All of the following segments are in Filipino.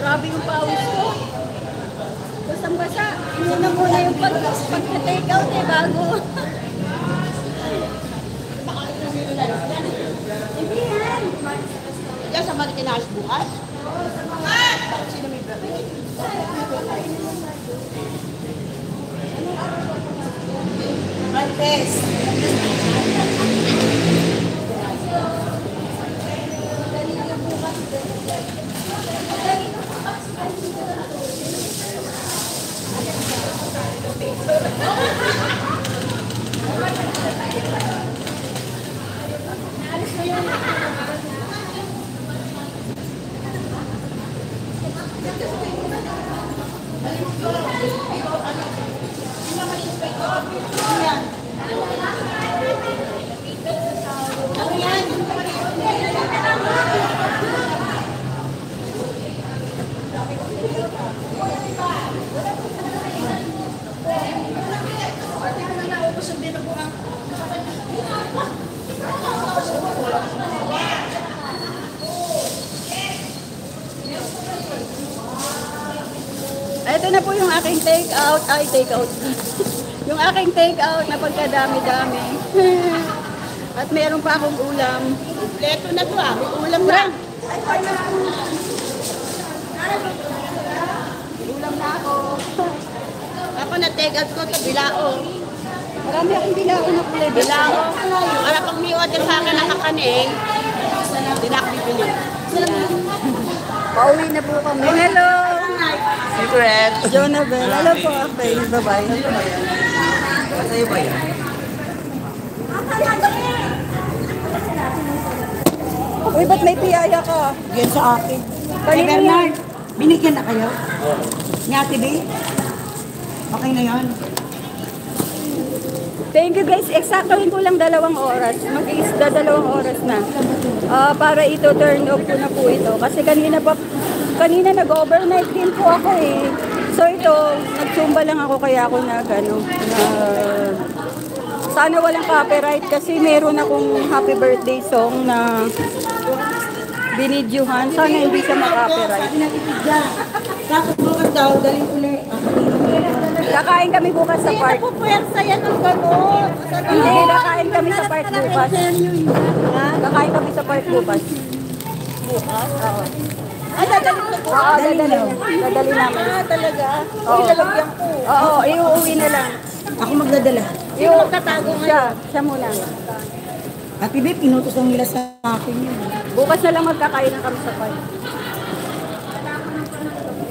Grabe yung pawis ko. Basang-basa. Muna yung pag-take out eh, bago. Hindi yan. Yan sa mga kinalas bukas? Sino may birthday? Martes. Ito na po yung aking take out. Ay, take out. Yung aking take out na pagkadami-dami. At meron pa akong ulam. Kompleto na to ah. May ulam na. Ulam na ako. Ako na take out ko ito, bilao. Marami akong bilao na kulay. Bilao. Para pag may order sa akin nakakaning, hindi na ako bibili. Pauwi na po kami. Hello! Secret. Jonabel. Hello po. Okay. Bye-bye. Sa'yo ba yan? Uy, ba't may piyaya ka? Yan sa akin. Kanina Bernard, binigyan na kayo? Ni Ate B? Okay na yan. Thank you guys. Eksaktohin ko lang 2 oras. Mag-isda 2 oras na. Para ito turn off ko na po ito. Kasi kanina nag-overnight din po ako eh. So ito, nagsumba lang ako kaya ako sana walang copyright kasi meron akong happy birthday song na binidyohan. Sana hindi siya ma-copyright. Tapos bukas daw, daling ulit. Kakain kami bukas sa park. Hindi na po pwersa yan ng gano'n. Hindi, kakain kami sa park bukas. Kakain kami sa park bukas. Bukas? Oo. Ah, dadalhin ko po. Oo, dadali namin. Ah, talaga? Oo. Ilalagyan ko. Oo, iuwi na lang. Ako magdadala. Sino magtatago ngayon? Siya muna. Ate B, pinutos lang nila sa akin yun. Bukas na lang magkakain na kami sa park.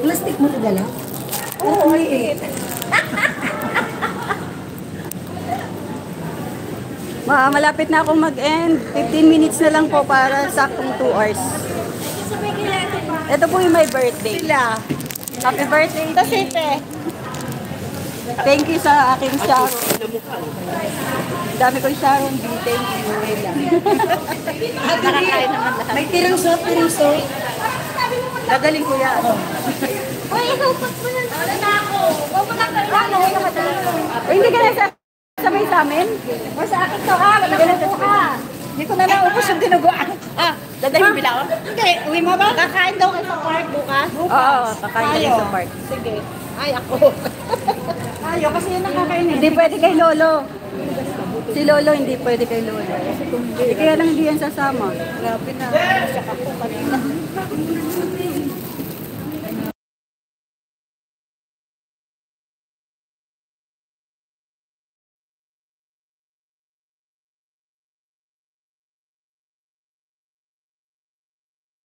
Plastic mo nadala? Oo, eh. Malapit na akong mag-end. 15 minutes na lang po para saktong 2 hours. Ito po yung my birthday. Happy birthday. Thank you sa aking Sharon. Dami kong Sharon. Thank you. Nakakain naman lahat. May tirang-so. Dadaling ko yan. Uy, ikaw pat mo na. Wala na ako. Huwag mo na kailangan. Hindi ka nasasabay sa amin? O sa akin to ha. Wala ka. Hindi ko na naubos yung dinuguan. Dadaling bila ako? Hindi, uwi mo ba? Kakain daw kayo sa park bukas? Oo, kakain kami sa park. Sige. Ay, ako. Ayaw, kasi yun ang kakain eh. Hindi pwede kay Lolo. Si Lolo hindi pwede kay Lolo. Kaya lang hindi yan sasama. Grabe na. Siya ako kanina.